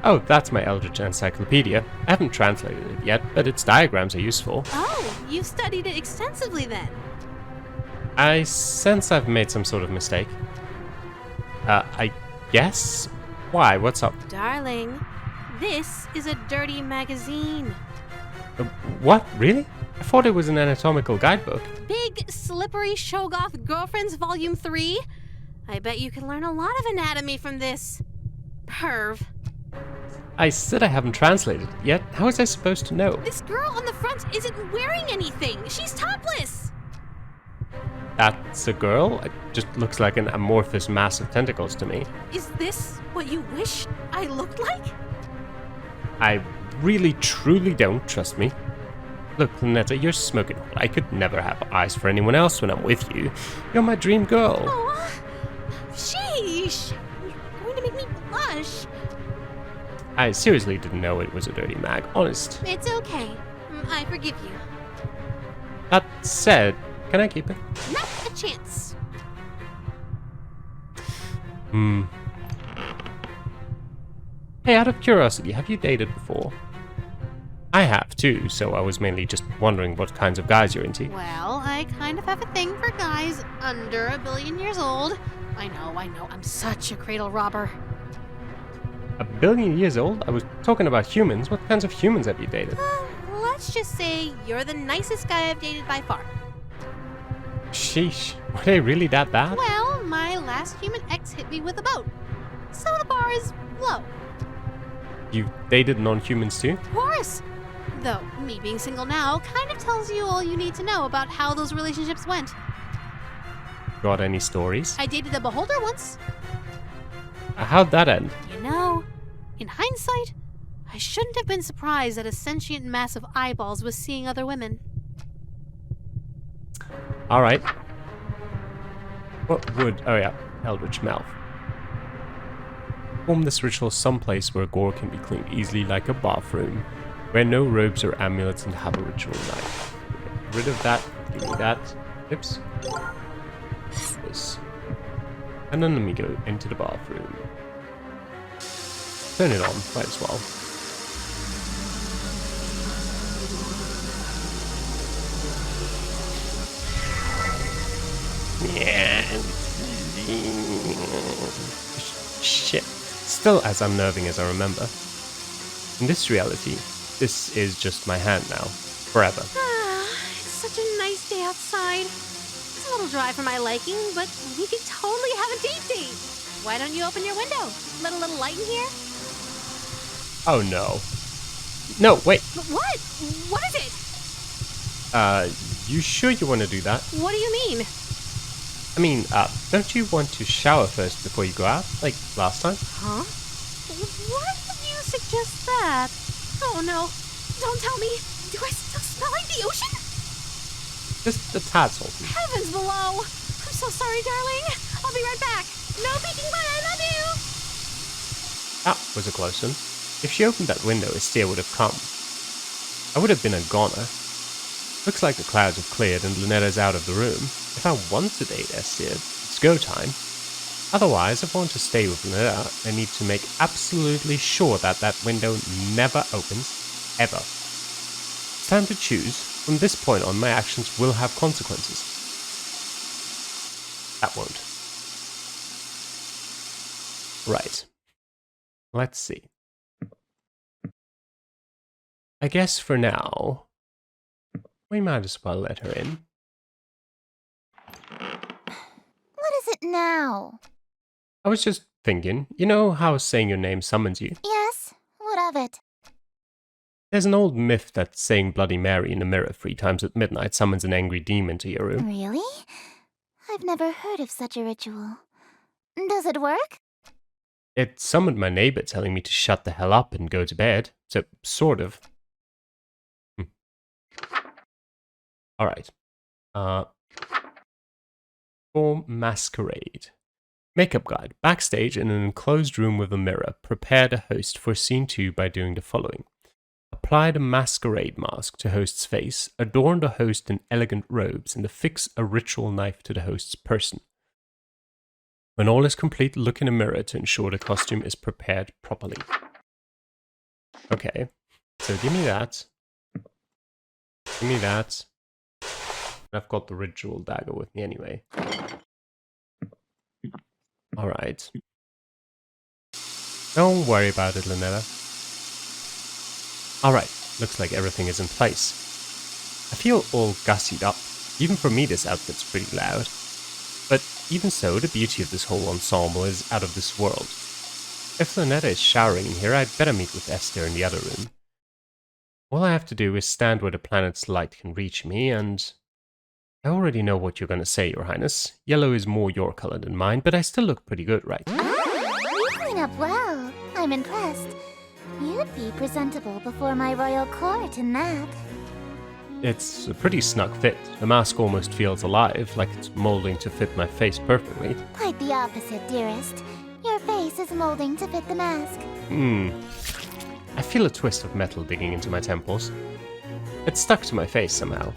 Oh, that's my eldritch encyclopedia. I haven't translated it yet, but its diagrams are useful. Oh, you've studied it extensively then. I sense I've made some sort of mistake. I guess? Why? What's up? Darling, this is a dirty magazine. What? Really? I thought it was an anatomical guidebook. Big, slippery Shoggoth Girlfriends Volume 3? I bet you can learn a lot of anatomy from this. Perv. I said I haven't translated it yet. How was I supposed to know? This girl on the front isn't wearing anything. She's topless. That's a girl? It just looks like an amorphous mass of tentacles to me. Is this what you wish I looked like? I really, truly don't, trust me. Look, Ln'eta, you're smoking hot. I could never have eyes for anyone else when I'm with you. You're my dream girl. Aw, sheesh. You're going to make me blush. I seriously didn't know it was a dirty mag, honest. It's okay. I forgive you. That said, can I keep it? Not a chance. Hey, out of curiosity, have you dated before? I have too, so I was mainly just wondering what kinds of guys you're into. Well, I kind of have a thing for guys under 1 billion years old. I know, I'm such a cradle robber. 1 billion years old? I was talking about humans. What kinds of humans have you dated? Let's just say you're the nicest guy I've dated by far. Sheesh, were they really that bad? Well, my last human ex hit me with a boat. So the bar is low. You dated non-humans too? Of course. Though, me being single now kind of tells you all you need to know about how those relationships went. Got any stories? I dated a beholder once. How'd that end? You know, in hindsight, I shouldn't have been surprised that a sentient mass of eyeballs was seeing other women. Alright. What would... Oh yeah, eldritch mouth. Perform this ritual someplace where gore can be cleaned easily, like a bathroom. Wear no robes or amulets and have a ritual night. Get rid of that. Give me that. Oops. This. And then let me go into the bathroom. Turn it on, might as well. Yeah. Shit. Still as unnerving as I remember. In this reality, this is just my hand now. Forever. It's such a nice day outside. It's a little dry for my liking, but we could totally have a date. Why don't you open your window? Let a little light in here? Oh no. No, wait. But what? What is it? You sure you want to do that? What do you mean? I mean, don't you want to shower first before you go out? Like last time? Huh? Why would you suggest that? Oh no. Don't tell me. Do I still smell like the ocean? Just a tad salty. Heavens below. I'm so sorry, darling. I'll be right back. No peeking, but I love you. That was a close one. If she opened that window, Estia would have come. I would have been a goner. Looks like the clouds have cleared and Ln'eta's out of the room. If I want to date Estia, it's go time. Otherwise, if I want to stay with Ln'eta, I need to make absolutely sure that that window never opens, ever. It's time to choose. From this point on, my actions will have consequences. That won't. Right. Let's see. I guess for now, we might as well let her in. What is it now? I was just thinking, you know how saying your name summons you? Yes, what of it? There's an old myth that saying Bloody Mary in the mirror 3 times at midnight summons an angry demon to your room. Really? I've never heard of such a ritual. Does it work? It summoned my neighbor telling me to shut the hell up and go to bed, so sort of. Alright. For Masquerade. Makeup guide. Backstage in an enclosed room with a mirror. Prepare the host for scene 2 by doing the following. Apply the masquerade mask to host's face. Adorn the host in elegant robes and affix a ritual knife to the host's person. When all is complete, look in a mirror to ensure the costume is prepared properly. Okay, so give me that. Give me that. I've got the ritual dagger with me anyway. Alright. Don't worry about it, Ln'eta. Alright, looks like everything is in place. I feel all gussied up. Even for me, this outfit's pretty loud. But even so, the beauty of this whole ensemble is out of this world. If Ln'eta is showering in here, I'd better meet with Esther in the other room. All I have to do is stand where the planet's light can reach me, and... I already know what you're gonna say, Your Highness. Yellow is more your color than mine, but I still look pretty good, right? You clean up well. I'm impressed. You'd be presentable before my royal court in that. It's a pretty snug fit. The mask almost feels alive, like it's molding to fit my face perfectly. Quite the opposite, dearest. Your face is molding to fit the mask. I feel a twist of metal digging into my temples. It's stuck to my face somehow.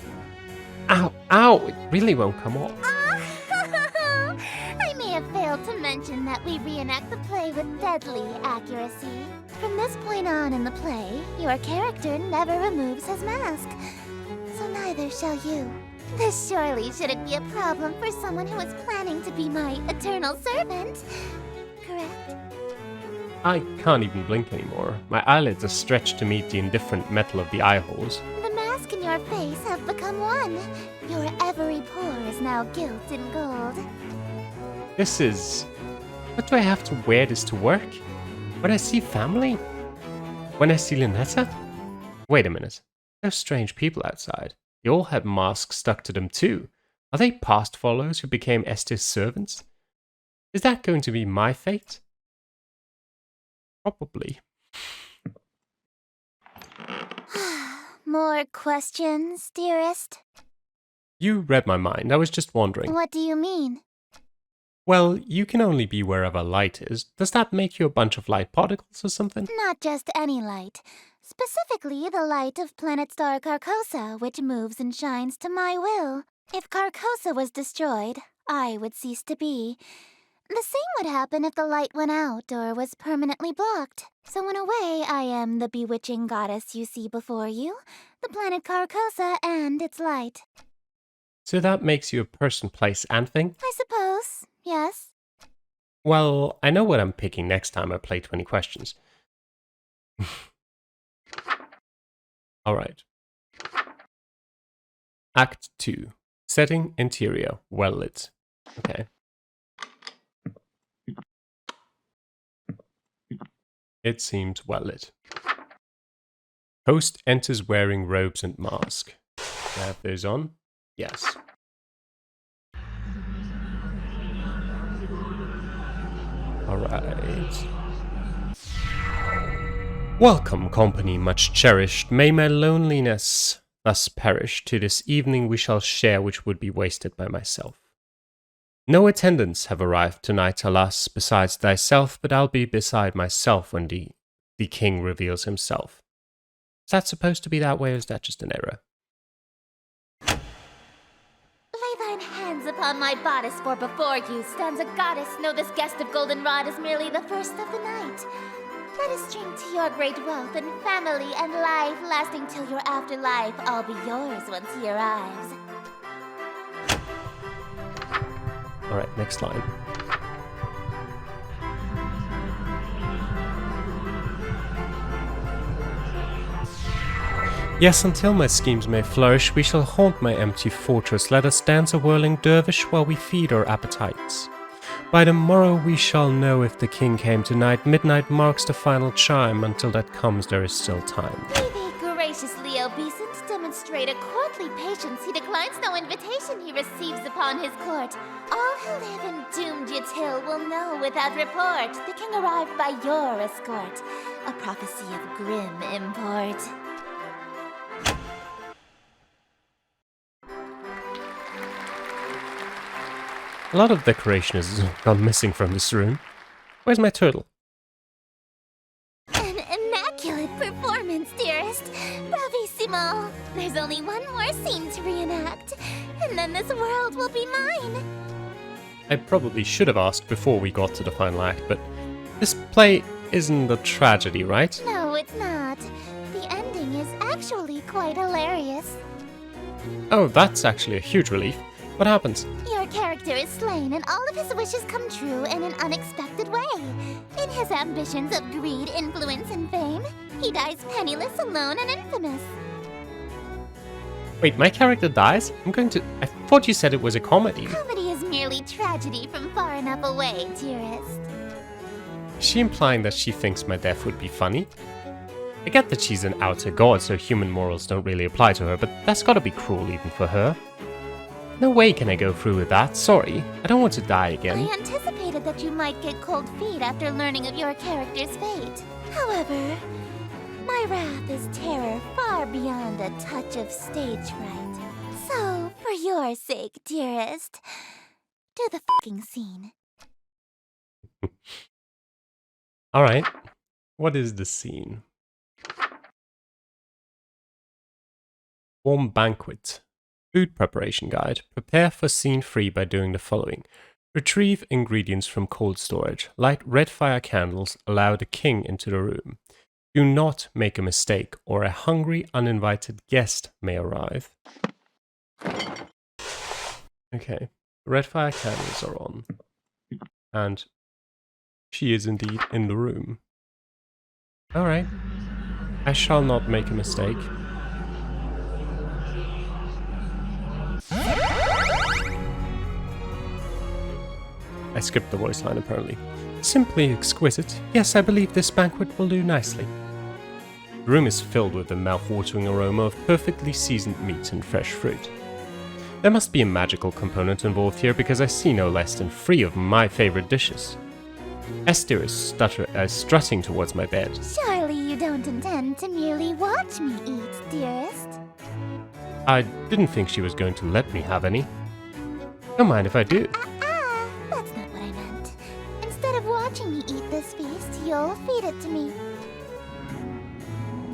Ow! Ow! It really won't come off. I may have failed to mention that we reenact the play with deadly accuracy. From this point on in the play, your character never removes his mask. So neither shall you. This surely shouldn't be a problem for someone who is planning to be my eternal servant. Correct? I can't even blink anymore. My eyelids are stretched to meet the indifferent metal of the eye holes. The mask and your face have become one. Your every pore is now gilt in gold. This is... What do I have to wear this to work? When I see family? When I see Ln'eta? Wait a minute. Those strange people outside. They all had masks stuck to them too. Are they past followers who became Esther's servants? Is that going to be my fate? Probably. More questions, dearest? You read my mind. I was just wondering. What do you mean? Well, you can only be wherever light is. Does that make you a bunch of light particles or something? Not just any light. Specifically, the light of planet star Carcosa, which moves and shines to my will. If Carcosa was destroyed, I would cease to be. The same would happen if the light went out or was permanently blocked. So in a way, I am the bewitching goddess you see before you, the planet Carcosa and its light. So that makes you a person, place, and thing? I suppose, yes. Well, I know what I'm picking next time I play 20 questions. Alright. Act 2. Setting, interior, well lit. Okay. It seems well lit. Host enters wearing robes and mask. Do I have those on? Yes. Alright. Welcome, company much cherished. May my loneliness thus perish. To this evening we shall share which would be wasted by myself. No attendants have arrived tonight, alas, besides thyself, but I'll be beside myself when the king reveals himself. Is that supposed to be that way, or is that just an error? Lay thine hands upon my bodice, for before you stands a goddess. Know this guest of goldenrod is merely the first of the night. Let us drink to your great wealth and family and life, lasting till your afterlife. I'll be yours once he arrives. Alright, next line. Yes, until my schemes may flourish, we shall haunt my empty fortress. Let us dance a whirling dervish while we feed our appetites. By the morrow we shall know if the king came tonight. Midnight marks the final chime. Until that comes, there is still time. Be thee graciously obeisant, demonstrate a courtly patience. He declines no invitation he receives upon his court. All who live in doomed Yatil will know without report. The king arrived by your escort, a prophecy of grim import. A lot of decoration has gone missing from this room. Where's my turtle? An immaculate performance, dearest. Bravissimo. There's only one more scene to reenact, and then this world will be mine. I probably should have asked before we got to the final act, but this play isn't a tragedy, right? No, No, it's not. The ending is actually quite hilarious. Oh, that's actually a huge relief. What happens? Your character is slain and all of his wishes come true in an unexpected way. In his ambitions of greed, influence, and fame, he dies penniless, alone, and infamous. Wait, my character dies? I thought you said it was a comedy. Comedy is merely tragedy from far enough away, dearest. Is she implying that she thinks my death would be funny? I get that she's an outer god, so human morals don't really apply to her, but that's gotta be cruel even for her. No way can I go through with that, sorry. I don't want to die again. I anticipated that you might get cold feet after learning of your character's fate. However, my wrath is terror far beyond a touch of stage fright. So, for your sake, dearest, do the fucking scene. Alright, what is the scene? Warm banquet. Food preparation guide. Prepare for scene 3 by doing the following. Retrieve ingredients from cold storage. Light red fire candles. Allow the king into the room. Do not make a mistake, or a hungry, uninvited guest may arrive. Okay, red fire candles are on. And she is indeed in the room. Alright. I shall not make a mistake. I skipped the voice line apparently. Simply exquisite. Yes, I believe this banquet will do nicely. The room is filled with the mouth-watering aroma of perfectly seasoned meat and fresh fruit. There must be a magical component involved here because I see no less than 3 of my favorite dishes. Esther is strutting towards my bed. Surely you don't intend to merely watch me eat, dearest. I didn't think she was going to let me have any. Don't mind if I do. That's not what I meant. Instead of watching me eat this feast, you'll feed it to me.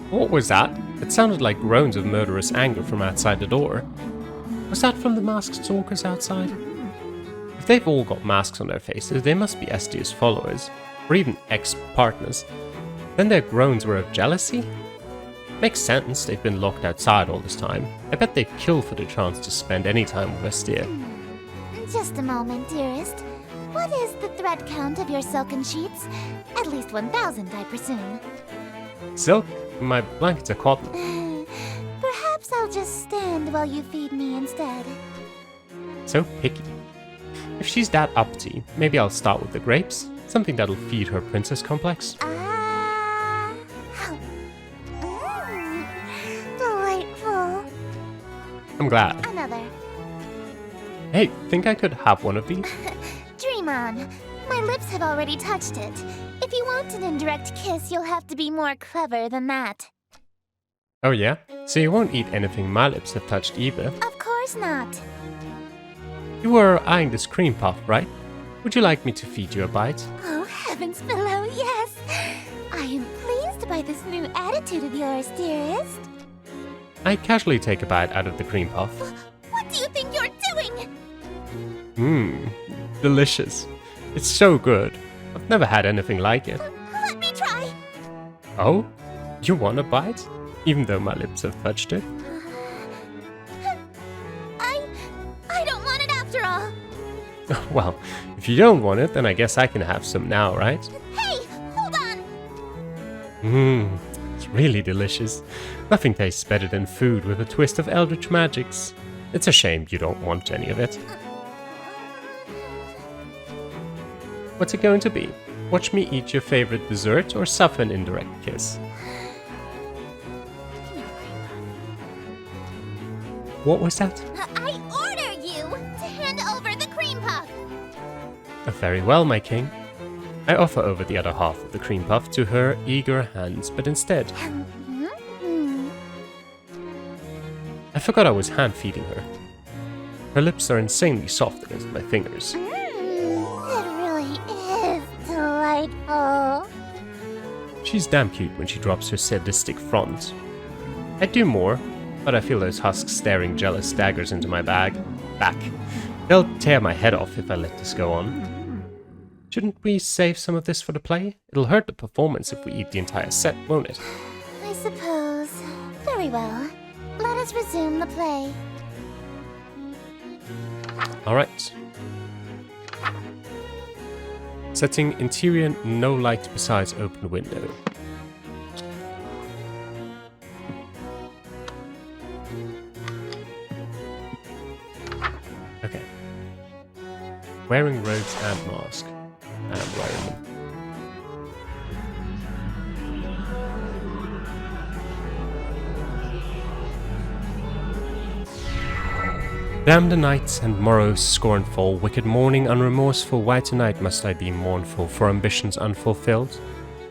What was that? It sounded like groans of murderous anger from outside the door. Was that from the masked stalkers outside? If they've all got masks on their faces, they must be Esther's followers, or even ex-partners. Then their groans were of jealousy? Makes sense, they've been locked outside all this time. I bet they'd kill for the chance to spend any time with Esther. Just a moment, dearest. What is the thread count of your silken sheets? At least 1,000, I presume. Silk? My blankets are cotton. Perhaps I'll just stand while you feed me instead. So picky. If she's that uppity, maybe I'll start with the grapes. Something that'll feed her princess complex. Delightful. I'm glad. Another. Hey, think I could have one of these? Dream on. My lips have already touched it. If you want an indirect kiss, you'll have to be more clever than that. Oh yeah? So you won't eat anything my lips have touched either? Of course not. You were eyeing this cream puff, right? Would you like me to feed you a bite? Oh, heavens below, yes! I am pleased by this new attitude of yours, dearest. I casually take a bite out of the cream puff. What do you think you're doing? Mmm, delicious. It's so good. I've never had anything like it. Let me try. Oh? You want a bite? Even though my lips have touched it? I don't want it after all. Well, if you don't want it, then I guess I can have some now, right? Hey, hold on. Mmm, it's really delicious. Nothing tastes better than food with a twist of eldritch magics. It's a shame you don't want any of it. What's it going to be? Watch me eat your favorite dessert or suffer an indirect kiss? What was that? I order you to hand over the cream puff. Very well, my king. I offer over the other half of the cream puff to her eager hands, but instead... I forgot I was hand-feeding her. Her lips are insanely soft against my fingers. It really is delightful. She's damn cute when she drops her sadistic front. I'd do more, but I feel those husks staring jealous daggers into my back. They'll tear my head off if I let this go on. Shouldn't we save some of this for the play? It'll hurt the performance if we eat the entire set, won't it? I suppose. Very well. Let us resume the play. Alright. Setting interior no light besides open window. Okay. Wearing robes and mask. And I'm wearing them. Damn the night and morrow scornful, wicked morning unremorseful, why tonight must I be mournful for ambitions unfulfilled?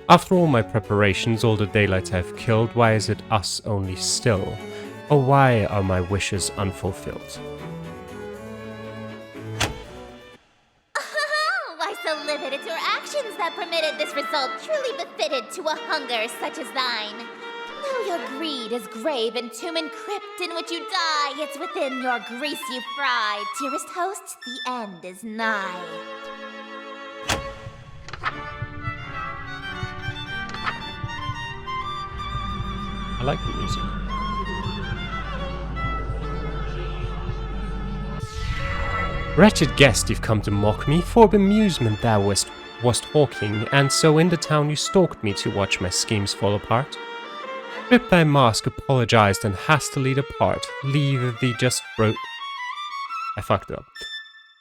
After all my preparations, all the daylight I've killed, why is it us only still? Or why are my wishes unfulfilled? Why so livid at your actions that permitted this result truly befitted to a hunger such as thine? Though your greed is grave and tomb and crypt in which you die, it's within your grease you fry. Dearest host, the end is nigh. I like the music. Wretched guest, you've come to mock me, for bemusement thou wast hawking, and so in the town you stalked me to watch my schemes fall apart. Rip thy mask, apologized, and hastily depart. Leave thee just I fucked it up.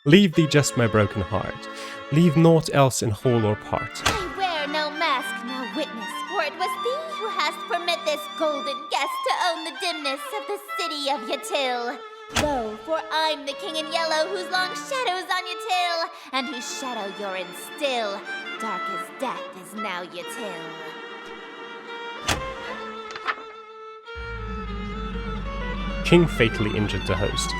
Leave thee just my broken heart. Leave naught else in whole or part. I wear no mask, no witness, for it was thee who hast permit this golden guest to own the dimness of the city of Yatil. Lo, for I'm the king in yellow whose long shadow's on Yatil, and whose shadow you're in still. Dark as death is now Yatil. King fatally injured the host.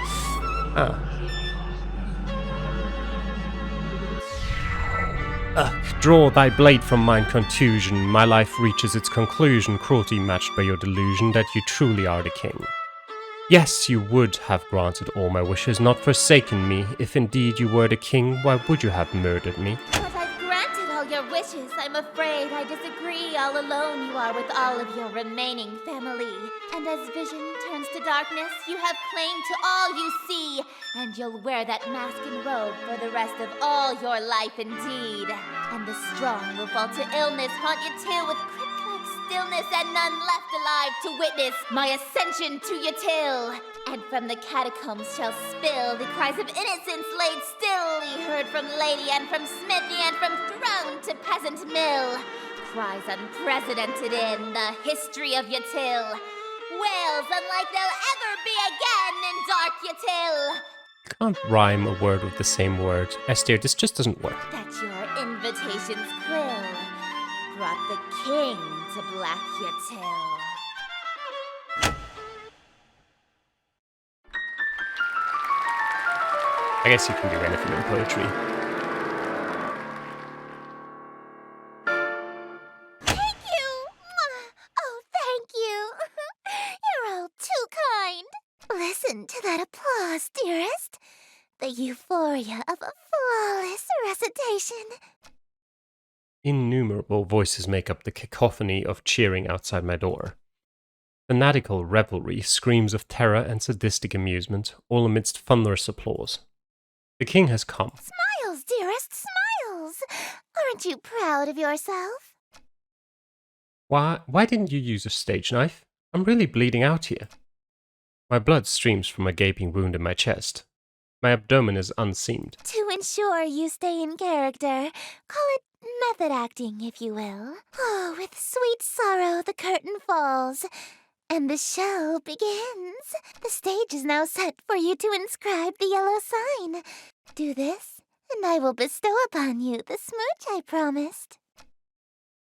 Draw thy blade from mine contusion. My life reaches its conclusion, cruelty matched by your delusion that you truly are the king. Yes, you would have granted all my wishes, not forsaken me. If indeed you were the king, why would you have murdered me? But I've granted all your wishes. I'm afraid I disagree. All alone you are with all of your remaining family. And as vision turns to darkness, you have claim to all you see. And you'll wear that mask and robe for the rest of all your life indeed. And the strong will fall to illness, haunt you too with crypt-like stillness, and none left alive to witness my ascension to Yatil. And from the catacombs shall spill the cries of innocence laid still, ye heard from lady and from smithy and from throne to peasant mill. Cries unprecedented in the history of Yatil. Wails unlike they'll ever be again in dark Yatil. Can't rhyme a word with the same word. Esther, this just doesn't work. That your invitations quill brought the king to black Yatil. I guess you can do anything in poetry. Thank you! Oh, thank you! You're all too kind. Listen to that applause, dearest. The euphoria of a flawless recitation. Innumerable voices make up the cacophony of cheering outside my door. Fanatical revelry, screams of terror and sadistic amusement, all amidst thunderous applause. The king has come. Smiles, dearest, smiles! Aren't you proud of yourself? Why didn't you use a stage knife? I'm really bleeding out here. My blood streams from a gaping wound in my chest. My abdomen is unseamed. To ensure you stay in character, call it method acting, if you will. Oh, with sweet sorrow the curtain falls, and the show begins. The stage is now set for you to inscribe the yellow sign. Do this, and I will bestow upon you the smooch I promised.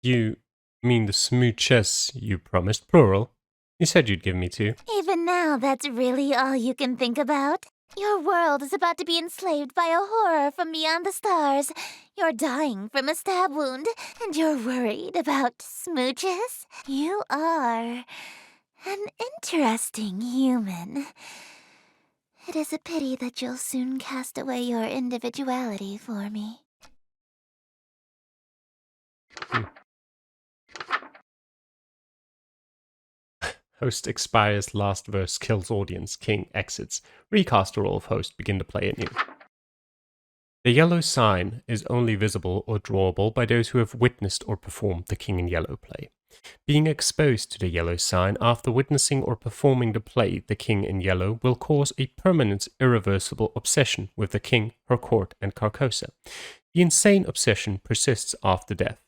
You mean the smooches you promised, plural? You said you'd give me two. Even now, that's really all you can think about? Your world is about to be enslaved by a horror from beyond the stars. You're dying from a stab wound, and you're worried about smooches? You are an interesting human. It is a pity that you'll soon cast away your individuality for me. Host expires, last verse kills audience, king exits. Recast role of host, begin to play anew. The yellow sign is only visible or drawable by those who have witnessed or performed the King in Yellow play. Being exposed to the yellow sign after witnessing or performing the play The King in Yellow will cause a permanent, irreversible obsession with the king, her court, and Carcosa. The insane obsession persists after death.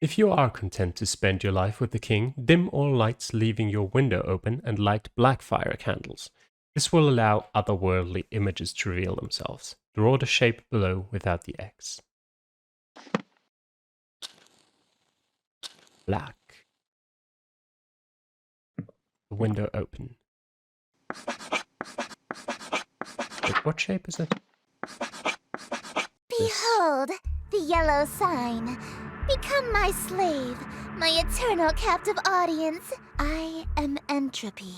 If you are content to spend your life with the king, dim all lights, leaving your window open, and light black fire candles. This will allow otherworldly images to reveal themselves. Draw the shape below without the X. Black. The window open. Wait, what shape is it? Behold, the yellow sign. Become my slave, my eternal captive audience. I am entropy.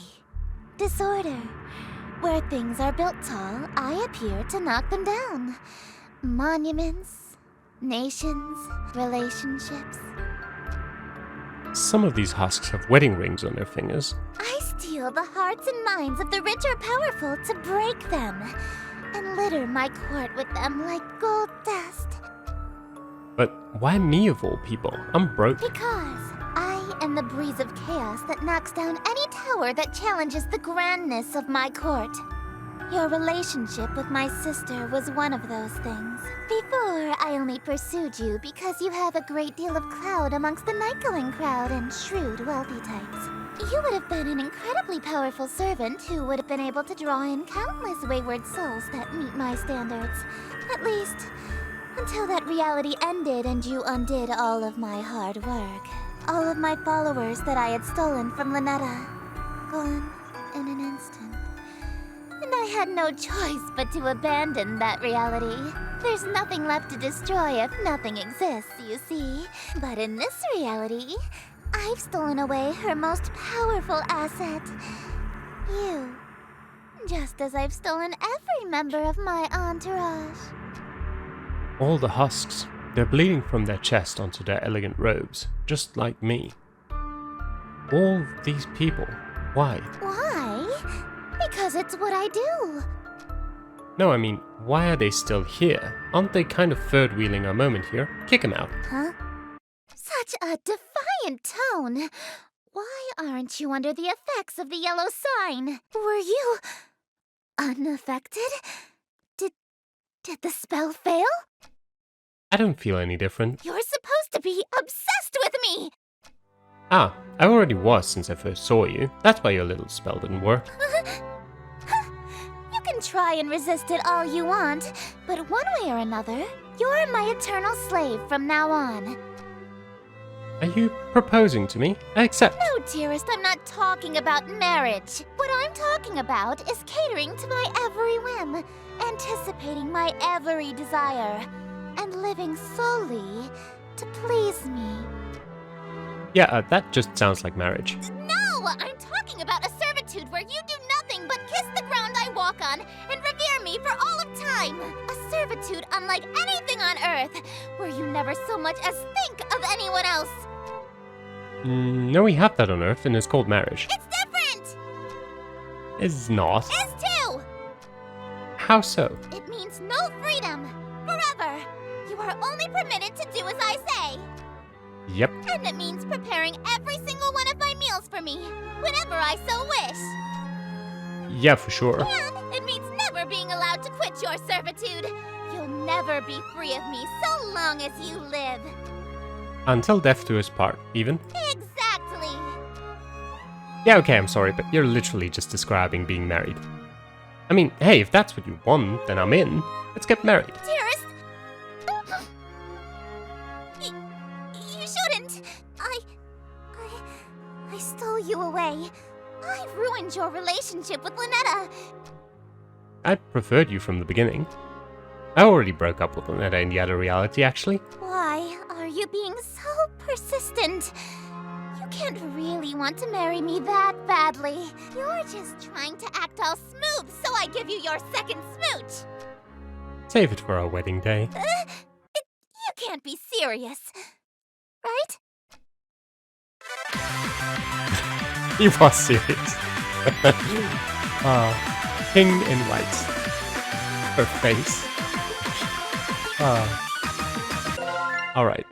Disorder. Where things are built tall, I appear to knock them down. Monuments, nations, relationships. Some of these husks have wedding rings on their fingers. I steal the hearts and minds of the rich or powerful to break them, and litter my court with them like gold dust. But why me of all people? I'm broke. Because I am the breeze of chaos that knocks down any tower that challenges the grandness of my court. Your relationship with my sister was one of those things. Before, I only pursued you because you have a great deal of clout amongst the night-going crowd and shrewd, wealthy types. You would have been an incredibly powerful servant who would have been able to draw in countless wayward souls that meet my standards. At least, until that reality ended and you undid all of my hard work. All of my followers that I had stolen from Ln'eta. Gone in an instant. And I had no choice but to abandon that reality. There's nothing left to destroy if nothing exists, you see. But in this reality, I've stolen away her most powerful asset. You. Just as I've stolen every member of my entourage. All the husks. They're bleeding from their chest onto their elegant robes, just like me. All these people. Why? Why? Because it's what I do. No, I mean, why are they still here? Aren't they kind of third-wheeling our moment here? Kick them out. Huh? Such a defiant tone. Why aren't you under the effects of the yellow sign? Were you unaffected? Did the spell fail? I don't feel any different. You're supposed to be obsessed with me! Ah, I already was since I first saw you. That's why your little spell didn't work. You can try and resist it all you want, but one way or another, you're my eternal slave from now on. Are you proposing to me? I accept. No, dearest, I'm not talking about marriage. What I'm talking about is catering to my every whim, anticipating my every desire, and living solely to please me. Yeah, that just sounds like marriage. No! I'm talking about a servitude where you do nothing but kiss the ground I walk on and revere me for all of time. A servitude unlike anything on Earth, where you never so much as think of anyone else. No, we have that on Earth, and it's called marriage. It's different! It's not. Is too! How so? It means no freedom. Forever. You are only permitted to do as I say. Yep. And it means preparing every single one of my meals for me, whenever I so wish. Yeah, for sure. And it means never being allowed to quit your servitude. You'll never be free of me so long as you live. Until death do us part, even. Exactly. Yeah, okay, I'm sorry, but you're literally just describing being married. I mean, hey, if that's what you want, then I'm in. Let's get married. Dearest, you shouldn't. I stole you away. I ruined your relationship with Ln'eta. I preferred you from the beginning. I already broke up with Ln'eta in the other reality, actually. Why are you being so persistent? You can't really want to marry me that badly. You're just trying to act all smooth, so I give you your second smooch. Save it for our wedding day. It can't be serious. Right? He was serious. King in white. Her face. Alright.